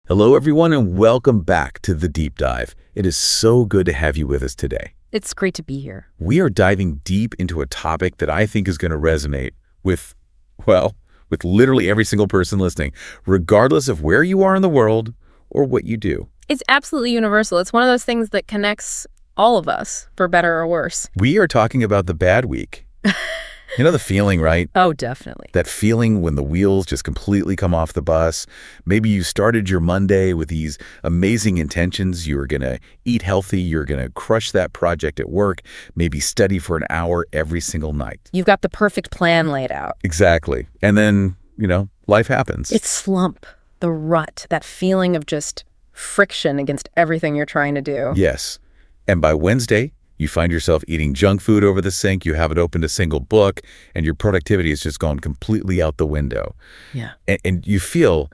Hello, everyone, and welcome back to The Deep Dive. It is so good to have you with us today. It's great to be here. We are diving deep into a topic that I think is going to resonate with literally every single person listening, regardless of where you are in the world or what you do. It's absolutely universal. It's one of those things that connects all of us, for better or worse. We are talking about the bad week. You know the feeling, right? Oh, definitely. That feeling when the wheels just completely come off the bus. Maybe you started your Monday with these amazing intentions. You were going to eat healthy. You're going to crush that project at work. Maybe study for an hour every single night. You've got the perfect plan laid out. Exactly. And then, life happens. It's slump, the rut, that feeling of just friction against everything you're trying to do. Yes. And by Wednesday, you find yourself eating junk food over the sink, you haven't opened a single book, and your productivity has just gone completely out the window. Yeah. And you feel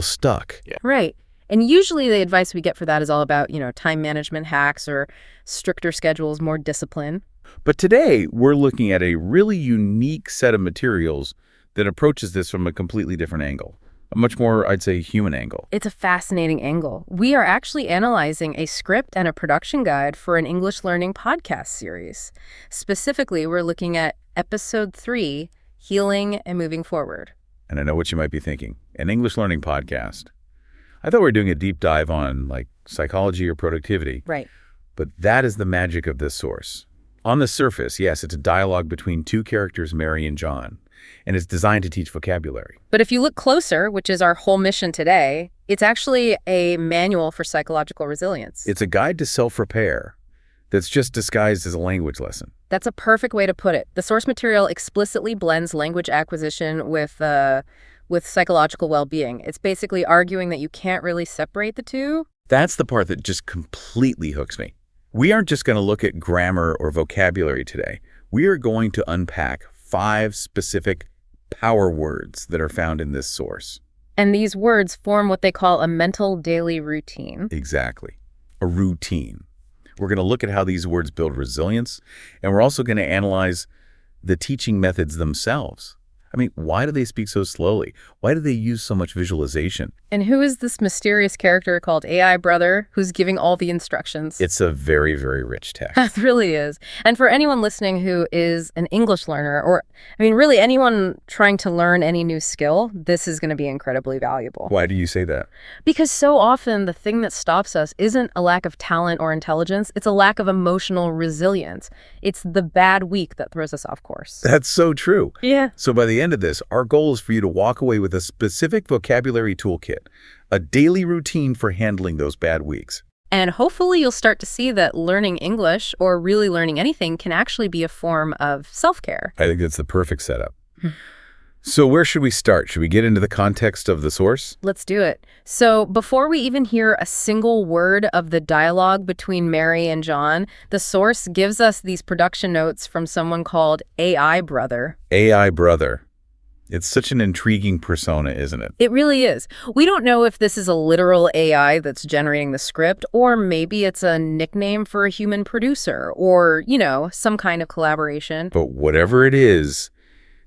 stuck. Yeah. Right. And usually the advice we get for that is all about, time management hacks or stricter schedules, more discipline. But today, we're looking at a really unique set of materials that approaches this from a completely different angle. A much more, I'd say, human angle. It's a fascinating angle. We are actually analyzing a script and a production guide for an English learning podcast series. Specifically, we're looking at episode 3, Healing and Moving Forward. And I know what you might be thinking. An English learning podcast. I thought we were doing a deep dive on, psychology or productivity. Right. But that is the magic of this source. On the surface, yes, it's a dialogue between two characters, Mary and John. And it's designed to teach vocabulary. But if you look closer, which is our whole mission today, it's actually a manual for psychological resilience. It's a guide to self-repair that's just disguised as a language lesson. That's a perfect way to put it. The source material explicitly blends language acquisition with psychological well-being. It's basically arguing that you can't really separate the two. That's the part that just completely hooks me. We aren't just going to look at grammar or vocabulary today. We are going to unpack 5 specific power words that are found in this source. And these words form what they call a mental daily routine. Exactly. A routine. We're going to look at how these words build resilience, and we're also going to analyze the teaching methods themselves. I mean, why do they speak so slowly? Why do they use so much visualization? And who is this mysterious character called AI Brother who's giving all the instructions? It's a very, very rich text. It really is. And for anyone listening who is an English learner, or, really anyone trying to learn any new skill, this is going to be incredibly valuable. Why do you say that? Because so often the thing that stops us isn't a lack of talent or intelligence, it's a lack of emotional resilience. It's the bad week that throws us off course. That's so true. Yeah. So by the end of this, our goal is for you to walk away with a specific vocabulary toolkit, a daily routine for handling those bad weeks. And hopefully you'll start to see that learning English, or really learning anything, can actually be a form of self-care. I think that's the perfect setup. So where should we start? Should we get into the context of the source? Let's do it. So before we even hear a single word of the dialogue between Mary and John, the source gives us these production notes from someone called AI Brother. AI Brother. It's such an intriguing persona, isn't it? It really is. We don't know if this is a literal AI that's generating the script, or maybe it's a nickname for a human producer, or, some kind of collaboration. But whatever it is,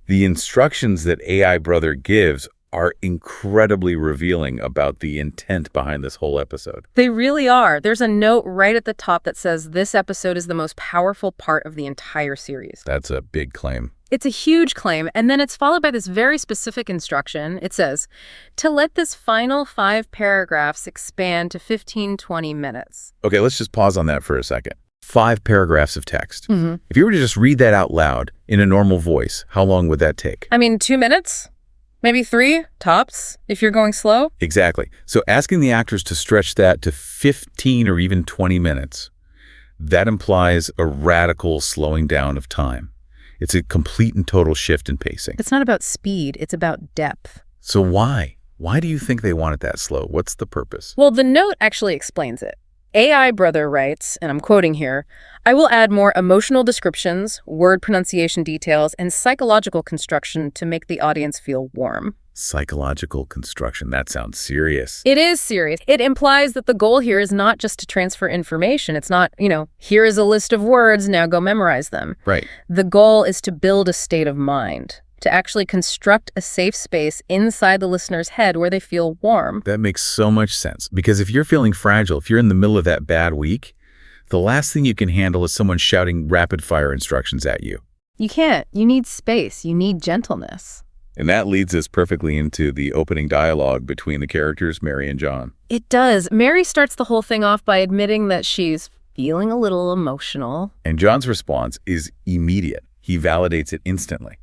the instructions that AI Brother gives are incredibly revealing about the intent behind this whole episode. They really are. There's a note right at the top that says this episode is the most powerful part of the entire series. That's a big claim. It's a huge claim, and then it's followed by this very specific instruction. It says, to let this final 5 paragraphs expand to 15-20 minutes. Okay, let's just pause on that for a second. 5 paragraphs of text. Mm-hmm. If you were to just read that out loud in a normal voice, how long would that take? 2 minutes? Maybe 3, tops, if you're going slow? Exactly. So asking the actors to stretch that to 15 or even 20 minutes, that implies a radical slowing down of time. It's a complete and total shift in pacing. It's not about speed, it's about depth. So why? Why do you think they want it that slow? What's the purpose? Well, the note actually explains it. AI Brother writes, and I'm quoting here, I will add more emotional descriptions, word pronunciation details, and psychological construction to make the audience feel warm. Psychological construction. That sounds serious. It is serious. It implies that the goal here is not just to transfer information. It's not, here is a list of words, now go memorize them. Right. The goal is to build a state of mind, to actually construct a safe space inside the listener's head where they feel warm. That makes so much sense, because if you're feeling fragile, if you're in the middle of that bad week, the last thing you can handle is someone shouting rapid-fire instructions at you. You can't. You need space. You need gentleness. And that leads us perfectly into the opening dialogue between the characters, Mary and John. It does. Mary starts the whole thing off by admitting that she's feeling a little emotional. And John's response is immediate. He validates it instantly.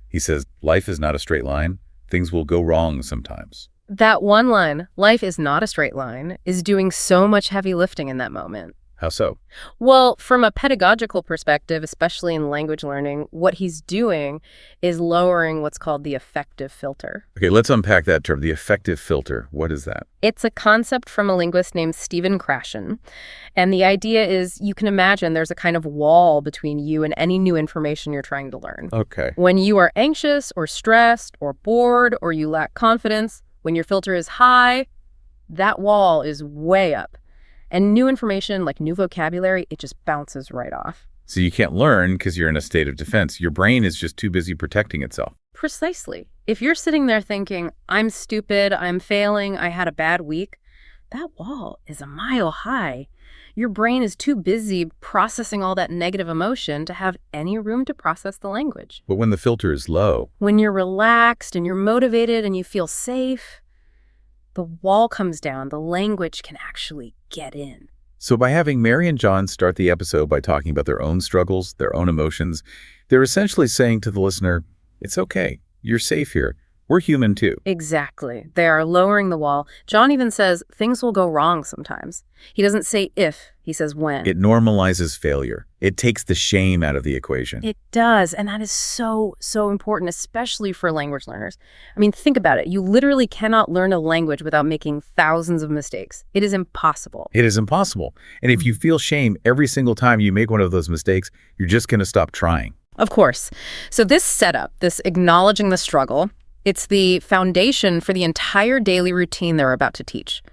He says, life is not a straight line. Things will go wrong sometimes. That one line, life is not a straight line, is doing so much heavy lifting in that moment. How so? Well, from a pedagogical perspective, especially in language learning, what he's doing is lowering what's called the affective filter. Okay, let's unpack that term. The affective filter. What is that? It's a concept from a linguist named Stephen Krashen. And the idea is you can imagine there's a kind of wall between you and any new information you're trying to learn. Okay. When you are anxious or stressed or bored or you lack confidence, when your filter is high, that wall is way up. And new information, like new vocabulary, it just bounces right off. So you can't learn because you're in a state of defense. Your brain is just too busy protecting itself. Precisely. If you're sitting there thinking, I'm stupid, I'm failing, I had a bad week, that wall is a mile high. Your brain is too busy processing all that negative emotion to have any room to process the language. But when the filter is low, When you're relaxed and you're motivated and you feel safe, the wall comes down, the language can actually get in. so by having Mary and John start the episode by talking about their own struggles, their own emotions, they're essentially saying to the listener, it's okay, you're safe here. We're human too. Exactly. They are lowering the wall. John even says things will go wrong sometimes. He doesn't say if, he says when. It normalizes failure. It takes the shame out of the equation. It does, and that is so, so important, especially for language learners. I mean, think about it. You literally cannot learn a language without making thousands of mistakes. It is impossible. It is impossible. And if you feel shame every single time you make one of those mistakes, you're just going to stop trying. Of course. So this setup, this acknowledging the struggle, it's the foundation for the entire daily routine they're about to teach.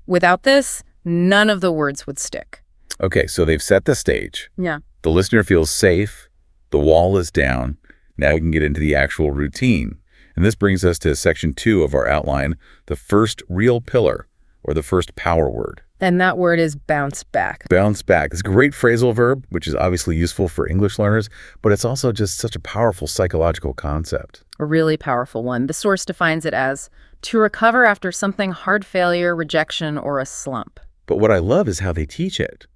Without this, none of the words would stick. Okay, so they've set the stage. Yeah. The listener feels safe. The wall is down. Now we can get into the actual routine. And this brings us to section 2 of our outline, the first real pillar, or the first power word. And that word is bounce back. Bounce back. It's a great phrasal verb, which is obviously useful for English learners, but it's also just such a powerful psychological concept. A really powerful one. The source defines it as to recover after something hard failure, rejection, or a slump. But what I love is how they teach it.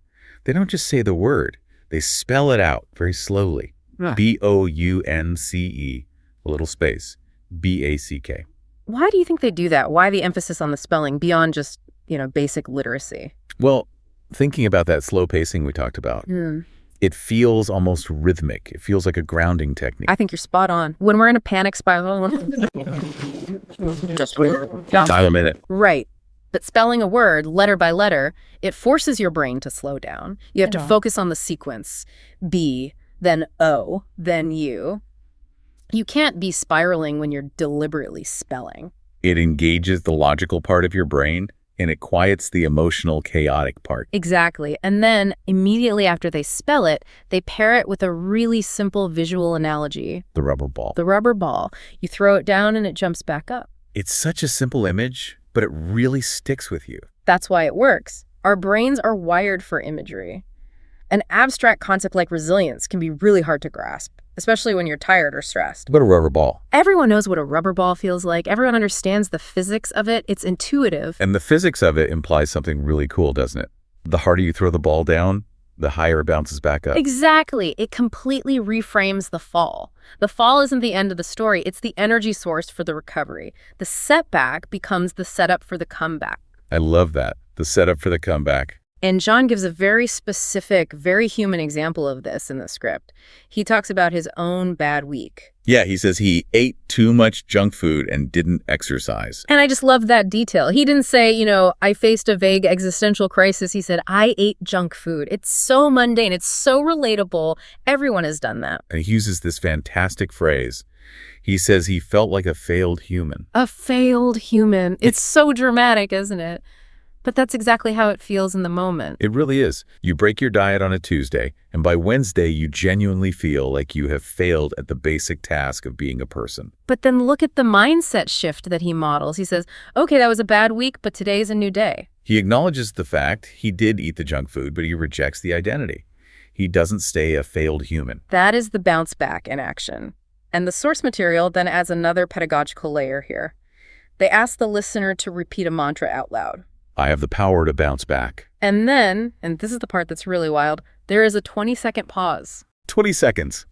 They don't just say the word. They spell it out very slowly. Yeah. B-O-U-N-C-E, a little space, B-A-C-K. Why do you think they do that? Why the emphasis on the spelling beyond just, basic literacy? Well, thinking about that slow pacing we talked about, it feels almost rhythmic. It feels like a grounding technique. I think you're spot on. When we're in a panic spiral, Just dial a minute. Right. But spelling a word letter by letter, it forces your brain to slow down. You have to focus on the sequence. B, then O, then U. You can't be spiraling when you're deliberately spelling. It engages the logical part of your brain, and it quiets the emotional, chaotic part. Exactly. And then immediately after they spell it, they pair it with a really simple visual analogy. The rubber ball. The rubber ball. You throw it down and it jumps back up. It's such a simple image, but it really sticks with you. That's why it works. Our brains are wired for imagery. An abstract concept like resilience can be really hard to grasp, especially when you're tired or stressed. But a rubber ball. Everyone knows what a rubber ball feels like. Everyone understands the physics of it. It's intuitive. And the physics of it implies something really cool, doesn't it? The harder you throw the ball down, the higher it bounces back up. Exactly. It completely reframes the fall. The fall isn't the end of the story. It's the energy source for the recovery. The setback becomes the setup for the comeback. I love that. The setup for the comeback. And John gives a very specific, very human example of this in the script. He talks about his own bad week. Yeah, he says he ate too much junk food and didn't exercise. And I just love that detail. He didn't say, I faced a vague existential crisis. He said, I ate junk food. It's so mundane. It's so relatable. Everyone has done that. And he uses this fantastic phrase. He says he felt like a failed human. A failed human. It's so dramatic, isn't it? But that's exactly how it feels in the moment. It really is. You break your diet on a Tuesday, and by Wednesday, you genuinely feel like you have failed at the basic task of being a person. But then look at the mindset shift that he models. He says, okay, that was a bad week, but today's a new day. He acknowledges the fact he did eat the junk food, but he rejects the identity. He doesn't stay a failed human. That is the bounce back in action. And the source material then adds another pedagogical layer here. They ask the listener to repeat a mantra out loud. I have the power to bounce back. And then, and this is the part that's really wild, there is a 20-second pause. 20 seconds.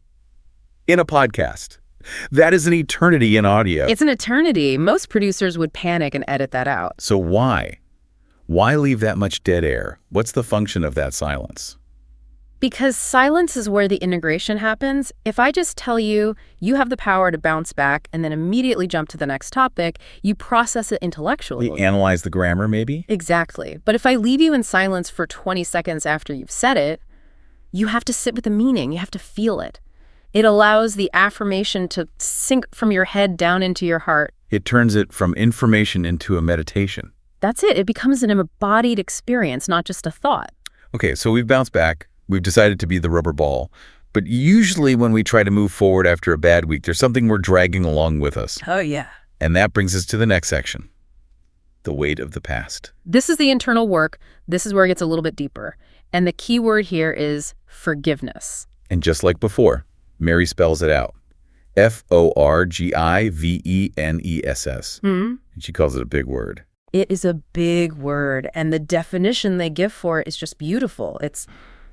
In a podcast. That is an eternity in audio. It's an eternity. Most producers would panic and edit that out. So why? Why leave that much dead air? What's the function of that silence? Because silence is where the integration happens. If I just tell you, you have the power to bounce back and then immediately jump to the next topic, you process it intellectually. We analyze the grammar, maybe? Exactly. But if I leave you in silence for 20 seconds after you've said it, you have to sit with the meaning. You have to feel it. It allows the affirmation to sink from your head down into your heart. It turns it from information into a meditation. That's it. It becomes an embodied experience, not just a thought. Okay, so we've bounced back. We've decided to be the rubber ball. But usually when we try to move forward after a bad week, there's something we're dragging along with us. Oh, yeah. And that brings us to the next section. The weight of the past. This is the internal work. This is where it gets a little bit deeper. And the key word here is forgiveness. And just like before, Mary spells it out. Forgiveness. And she calls it a big word. It is a big word. And the definition they give for it is just beautiful. It's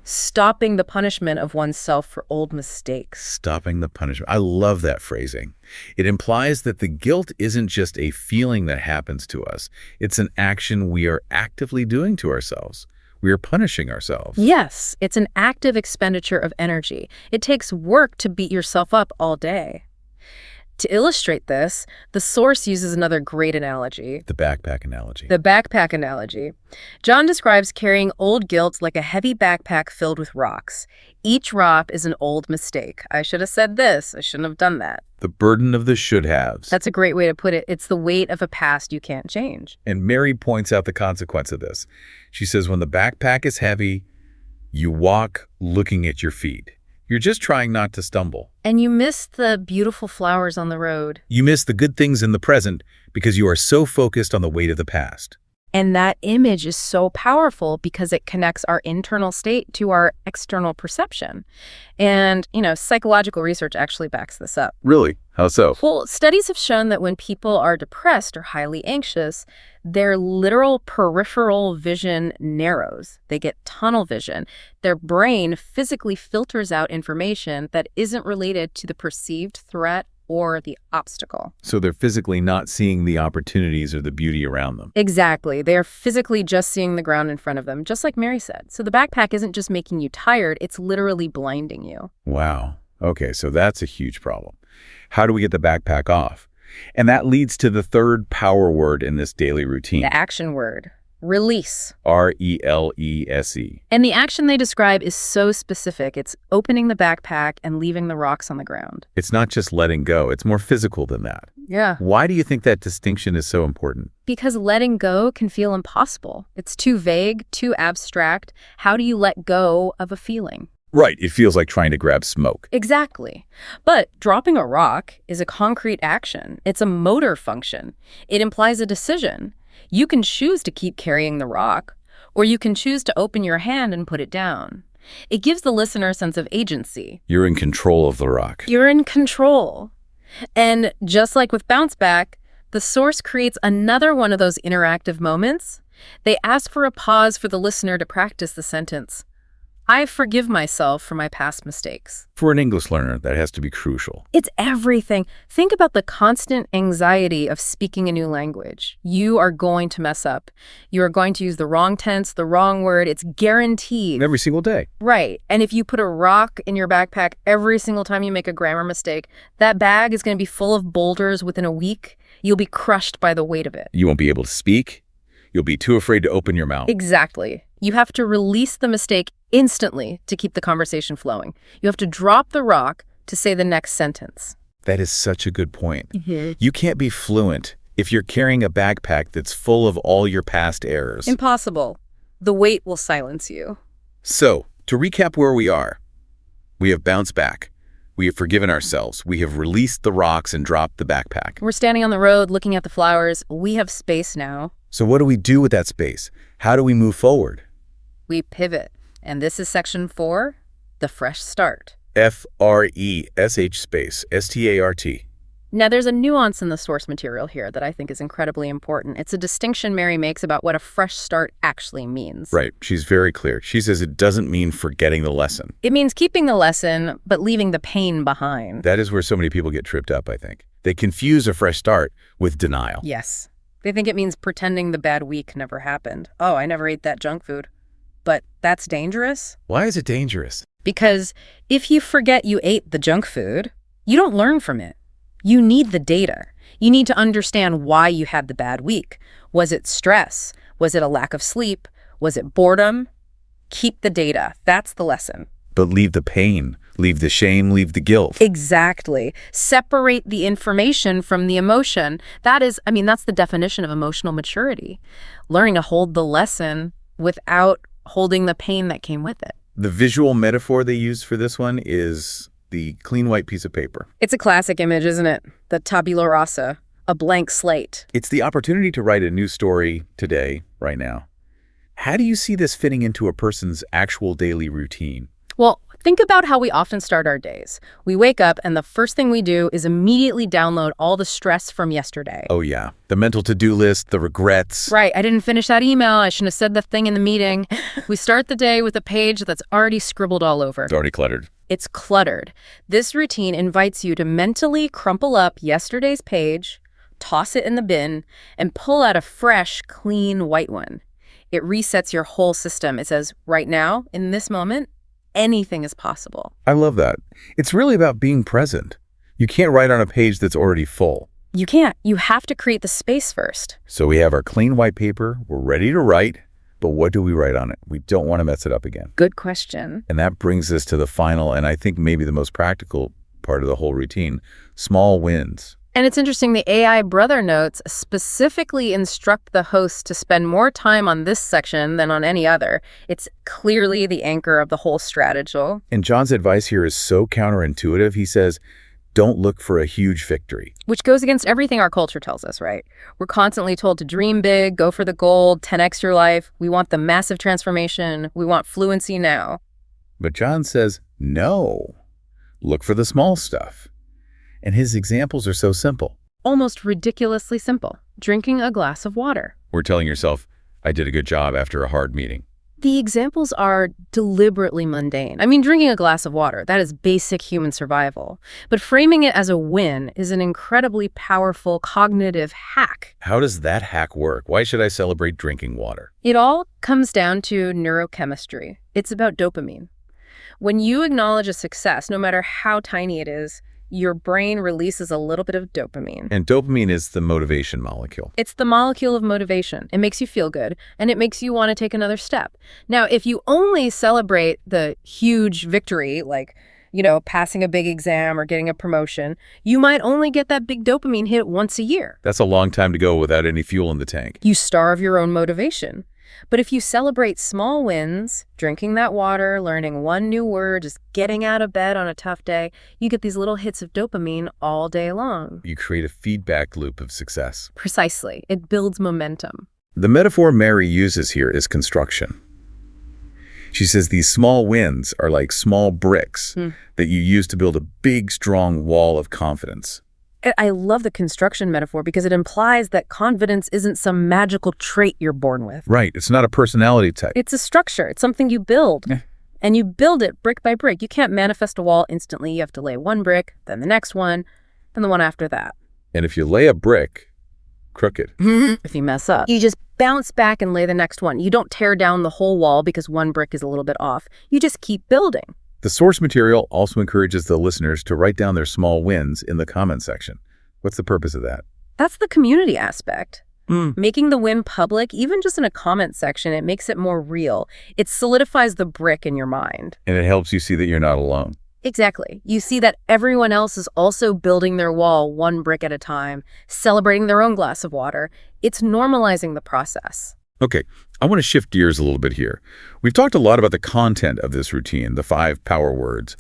stopping the punishment of oneself for old mistakes. Stopping the punishment. I love that phrasing. It implies that the guilt isn't just a feeling that happens to us. It's an action we are actively doing to ourselves. We are punishing ourselves. Yes, it's an active expenditure of energy. It takes work to beat yourself up all day. To illustrate this, the source uses another great analogy. The backpack analogy. The backpack analogy. John describes carrying old guilt like a heavy backpack filled with rocks. Each rock is an old mistake. I should have said this. I shouldn't have done that. The burden of the should-haves. That's a great way to put it. It's the weight of a past you can't change. And Mary points out the consequence of this. She says when the backpack is heavy, you walk looking at your feet. You're just trying not to stumble. And you miss the beautiful flowers on the road. You miss the good things in the present because you are so focused on the weight of the past. And that image is so powerful because it connects our internal state to our external perception. And, psychological research actually backs this up. Really? How so? Well, studies have shown that when people are depressed or highly anxious, their literal peripheral vision narrows. They get tunnel vision. Their brain physically filters out information that isn't related to the perceived threat or the obstacle. So they're physically not seeing the opportunities or the beauty around them. Exactly. They're physically just seeing the ground in front of them, just like Mary said. So the backpack isn't just making you tired, it's literally blinding you. Wow. Okay, so that's a huge problem. How do we get the backpack off? And that leads to the third power word in this daily routine. The action word. Release. R-E-L-E-S-E. And the action they describe is so specific. It's opening the backpack and leaving the rocks on the ground. It's not just letting go. It's more physical than that. Yeah. Why do you think that distinction is so important? Because letting go can feel impossible. It's too vague, too abstract. How do you let go of a feeling? Right. It feels like trying to grab smoke. Exactly. But dropping a rock is a concrete action. It's a motor function. It implies a decision. You can choose to keep carrying the rock, or you can choose to open your hand and put it down. It gives the listener a sense of agency. You're in control of the rock. You're in control. And just like with Bounce Back, the source creates another one of those interactive moments. They ask for a pause for the listener to practice the sentence, I forgive myself for my past mistakes. For an English learner, that has to be crucial. It's everything. Think about the constant anxiety of speaking a new language. You are going to mess up. You are going to use the wrong tense, the wrong word. It's guaranteed. Every single day. Right. And if you put a rock in your backpack every single time you make a grammar mistake, that bag is going to be full of boulders within a week. You'll be crushed by the weight of it. You won't be able to speak. You'll be too afraid to open your mouth. Exactly. You have to release the mistake instantly to keep the conversation flowing. You have to drop the rock to say the next sentence. That is such a good point. Mm-hmm. You can't be fluent if you're carrying a backpack that's full of all your past errors. Impossible. The weight will silence you. So, to recap where we are, we have bounced back. We have forgiven ourselves. We have released the rocks and dropped the backpack. We're standing on the road looking at the flowers. We have space now. So what do we do with that space? How do we move forward? We pivot. And this is section 4, the fresh start. F-R-E-S-H space, S-T-A-R-T. Now, there's a nuance in the source material here that I think is incredibly important. It's a distinction Mary makes about what a fresh start actually means. Right. She's very clear. She says it doesn't mean forgetting the lesson. It means keeping the lesson, but leaving the pain behind. That is where so many people get tripped up, I think. They confuse a fresh start with denial. Yes. They think it means pretending the bad week never happened. Oh, I never ate that junk food. But that's dangerous? Why is it dangerous? Because if you forget you ate the junk food, you don't learn from it. You need the data. You need to understand why you had the bad week. Was it stress? Was it a lack of sleep? Was it boredom? Keep the data. That's the lesson. But leave the pain, leave the shame, leave the guilt. Exactly. Separate the information from the emotion. That's the definition of emotional maturity. Learning to hold the lesson without holding the pain that came with it. The visual metaphor they use for this one is the clean white piece of paper. It's a classic image, isn't it? The tabula rasa, a blank slate. It's the opportunity to write a new story today, right now. How do you see this fitting into a person's actual daily routine? Well, think about how we often start our days. We wake up and the first thing we do is immediately download all the stress from yesterday. Oh yeah, the mental to-do list, the regrets. Right, I didn't finish that email. I shouldn't have said that thing in the meeting. We start the day with a page that's already scribbled all over. It's already cluttered. It's cluttered. This routine invites you to mentally crumple up yesterday's page, toss it in the bin, and pull out a fresh, clean white one. It resets your whole system. It says, right now, in this moment, anything is possible. I love that. It's really about being present. You can't write on a page that's already full. You can't. You have to create the space first. So we have our clean white paper. We're ready to write. But what do we write on it? We don't want to mess it up again. Good question. And that brings us to the final, and I think maybe the most practical part of the whole routine, small wins. And it's interesting, the AI brother notes specifically instruct the host to spend more time on this section than on any other. It's clearly the anchor of the whole strategy. And John's advice here is so counterintuitive. He says, don't look for a huge victory. Which goes against everything our culture tells us, right? We're constantly told to dream big, go for the gold, 10x your life. We want the massive transformation. We want fluency now. But John says, no, look for the small stuff. And his examples are so simple. Almost ridiculously simple. Drinking a glass of water. We're telling yourself, I did a good job after a hard meeting. The examples are deliberately mundane. Drinking a glass of water, that is basic human survival. But framing it as a win is an incredibly powerful cognitive hack. How does that hack work? Why should I celebrate drinking water? It all comes down to neurochemistry. It's about dopamine. When you acknowledge a success, no matter how tiny it is, your brain releases a little bit of dopamine. And dopamine is the motivation molecule. It's the molecule of motivation. It makes you feel good, and it makes you want to take another step. Now, if you only celebrate the huge victory, like, passing a big exam or getting a promotion, you might only get that big dopamine hit once a year. That's a long time to go without any fuel in the tank. You starve your own motivation. But if you celebrate small wins, drinking that water, learning one new word, just getting out of bed on a tough day, you get these little hits of dopamine all day long. You create a feedback loop of success. Precisely. It builds momentum. The metaphor Mary uses here is construction. She says these small wins are like small bricks that you use to build a big, strong wall of confidence. I love the construction metaphor because it implies that confidence isn't some magical trait you're born with. Right. It's not a personality type. It's a structure. It's something you build. And you build it brick by brick. You can't manifest a wall instantly. You have to lay one brick, then the next one, then the one after that. And if you lay a brick crooked, if you mess up, you just bounce back and lay the next one. You don't tear down the whole wall because one brick is a little bit off. You just keep building. The source material also encourages the listeners to write down their small wins in the comment section. What's the purpose of that? That's the community aspect. Making the win public, even just in a comment section, it makes it more real. It solidifies the brick in your mind. And it helps you see that you're not alone. Exactly. You see that everyone else is also building their wall one brick at a time, celebrating their own glass of water. It's normalizing the process. Okay, I want to shift gears a little bit here. We've talked a lot about the content of this routine, the 5 power words,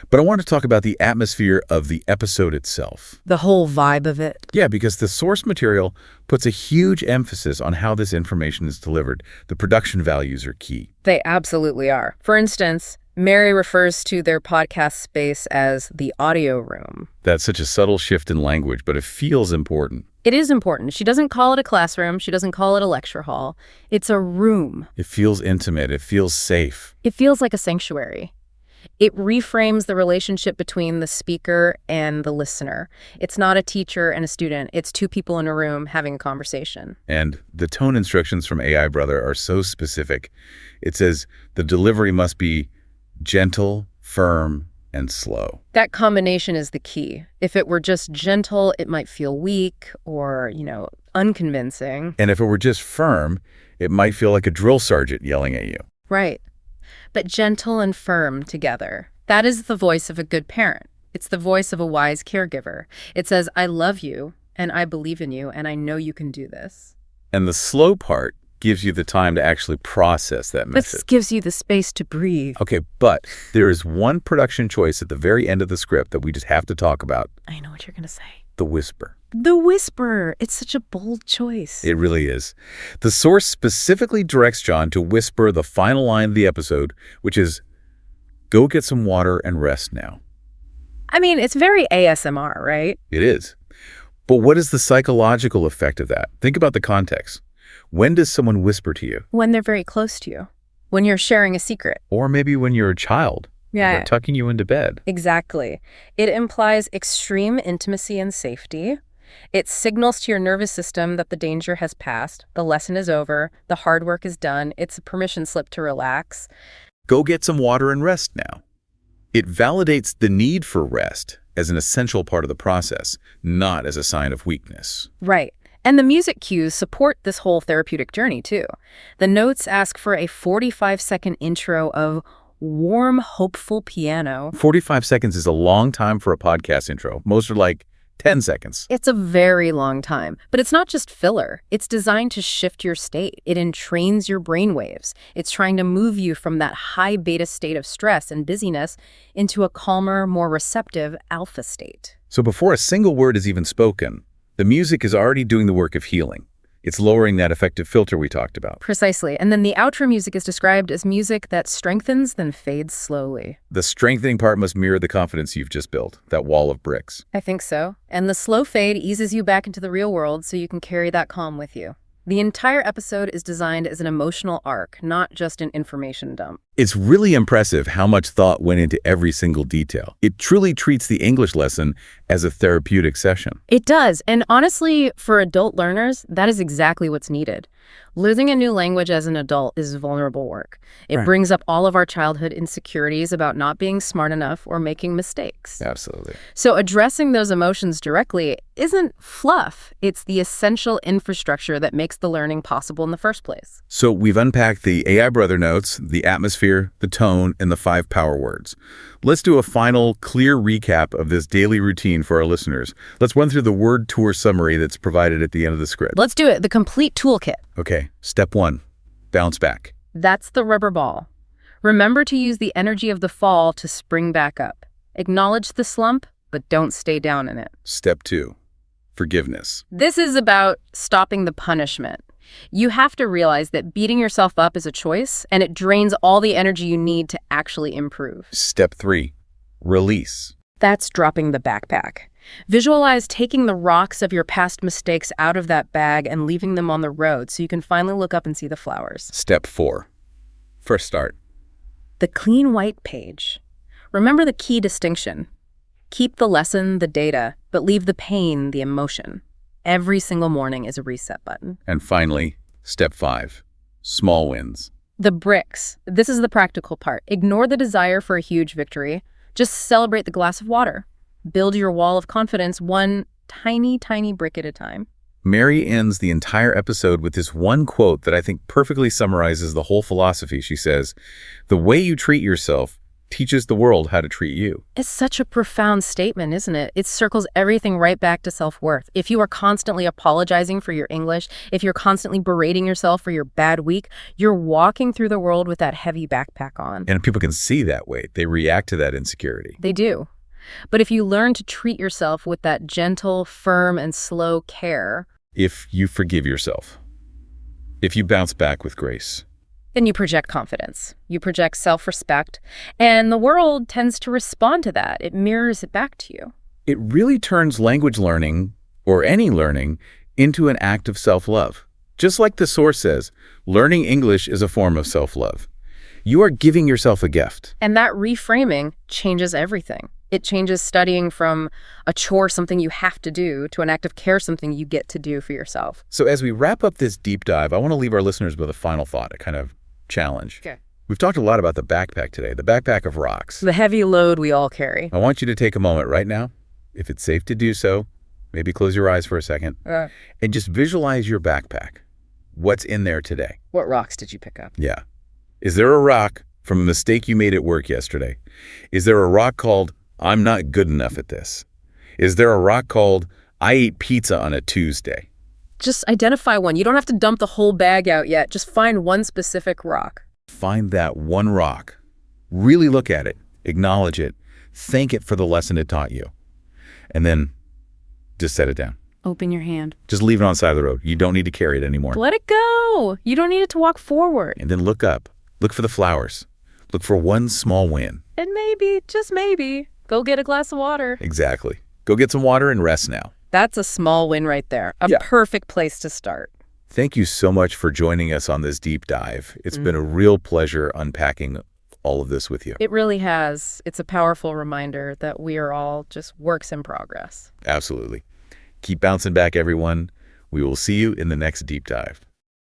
but I want to talk about the atmosphere of the episode itself. The whole vibe of it. Yeah, because the source material puts a huge emphasis on how this information is delivered. The production values are key. They absolutely are. For instance, Mary refers to their podcast space as the audio room. That's such a subtle shift in language, but it feels important. It is important. She doesn't call it a classroom. She doesn't call it a lecture hall. It's a room. It feels intimate. It feels safe. It feels like a sanctuary. It reframes the relationship between the speaker and the listener. It's not a teacher and a student. It's 2 people in a room having a conversation. And the tone instructions from AI Brother are so specific. It says the delivery must be gentle, firm, and slow. That combination is the key. If it were just gentle, it might feel weak or, unconvincing. And if it were just firm, it might feel like a drill sergeant yelling at you. Right. But gentle and firm together. That is the voice of a good parent. It's the voice of a wise caregiver. It says, I love you, and I believe in you, and I know you can do this. And the slow part gives you the time to actually process that message. This gives you the space to breathe. Okay, but there is one production choice at the very end of the script that we just have to talk about. I know what you're going to say. The whisper. The whisper. It's such a bold choice. It really is. The source specifically directs John to whisper the final line of the episode, which is, go get some water and rest now. I mean, it's very ASMR, right? It is. But what is the psychological effect of that? Think about the context. When does someone whisper to you? When they're very close to you. When you're sharing a secret. Or maybe when you're a child. Yeah. They're tucking you into bed. Exactly. It implies extreme intimacy and safety. It signals to your nervous system that the danger has passed, the lesson is over, the hard work is done, it's a permission slip to relax. Go get some water and rest now. It validates the need for rest as an essential part of the process, not as a sign of weakness. Right. And the music cues support this whole therapeutic journey, too. The notes ask for a 45-second intro of warm, hopeful piano. 45 seconds is a long time for a podcast intro. Most are like 10 seconds. It's a very long time, but it's not just filler. It's designed to shift your state. It entrains your brain waves. It's trying to move you from that high beta state of stress and busyness into a calmer, more receptive alpha state. So before a single word is even spoken, the music is already doing the work of healing. It's lowering that affective filter we talked about. Precisely. And then the outro music is described as music that strengthens, then fades slowly. The strengthening part must mirror the confidence you've just built, that wall of bricks. I think so. And the slow fade eases you back into the real world so you can carry that calm with you. The entire episode is designed as an emotional arc, not just an information dump. It's really impressive how much thought went into every single detail. It truly treats the English lesson as a therapeutic session. It does. And honestly, for adult learners, that is exactly what's needed. Learning a new language as an adult is vulnerable work. It brings up all of our childhood insecurities about not being smart enough or making mistakes. Absolutely. So addressing those emotions directly isn't fluff. It's the essential infrastructure that makes the learning possible in the first place. So we've unpacked the AI Brother notes, the atmosphere, the tone, and the 5 power words. Let's do a final, clear recap of this daily routine for our listeners. Let's run through the word tour summary that's provided at the end of the script. Let's do it. The complete toolkit. Okay, step 1, bounce back. That's the rubber ball. Remember to use the energy of the fall to spring back up. Acknowledge the slump, but don't stay down in it. Step 2, forgiveness. This is about stopping the punishment. You have to realize that beating yourself up is a choice, and it drains all the energy you need to actually improve. Step 3, release. That's dropping the backpack. Visualize taking the rocks of your past mistakes out of that bag and leaving them on the road so you can finally look up and see the flowers. Step 4, first start. The clean white page. Remember the key distinction. Keep the lesson, the data, but leave the pain, the emotion. Every single morning is a reset button. And finally, step 5, small wins. The bricks. This is the practical part. Ignore the desire for a huge victory. Just celebrate the glass of water. Build your wall of confidence one tiny, tiny brick at a time. Mary ends the entire episode with this one quote that I think perfectly summarizes the whole philosophy. She says, "The way you treat yourself teaches the world how to treat you. It's such a profound statement, isn't it? It circles everything right back to self-worth. If you are constantly apologizing for your English, if you're constantly berating yourself for your bad week, you're walking through the world with that heavy backpack on. And people can see that weight. They react to that insecurity. They do. But if you learn to treat yourself with that gentle, firm, and slow care, If you forgive yourself, if you bounce back with grace, then you project confidence. You project self-respect, and the world tends to respond to that. It mirrors it back to you. it really turns language learning, or any learning, into an act of self-love. Just like the source says, learning English is a form of self-love. You are giving yourself a gift. And that reframing changes everything. It changes studying from a chore, something you have to do, to an act of care, something you get to do for yourself. So as we wrap up this deep dive, I want to leave our listeners with a final thought, a kind of challenge. Okay. We've talked a lot about the backpack today, the backpack of rocks. The heavy load we all carry. I want you to take a moment right now, if it's safe to do so, maybe close your eyes for a second, and just visualize your backpack. What's in there today? What rocks did you pick up? Yeah. Is there a rock from a mistake you made at work yesterday? Is there a rock called, I'm not good enough at this? Is there a rock called, I ate pizza on a Tuesday? Just identify one. You don't have to dump the whole bag out yet. Just find one specific rock. Find that one rock. Really look at it, acknowledge it, thank it for the lesson it taught you, and then just set it down. Open your hand. Just leave it on the side of the road. You don't need to carry it anymore. Let it go. You don't need it to walk forward. And then look up. Look for the flowers. Look for one small win. And maybe, just maybe, go get a glass of water. Exactly. Go get some water and rest now. That's a small win right there. A perfect place to start. Thank you so much for joining us on this deep dive. It's been a real pleasure unpacking all of this with you. It really has. It's a powerful reminder that we are all just works in progress. Absolutely. Keep bouncing back, everyone. We will see you in the next deep dive.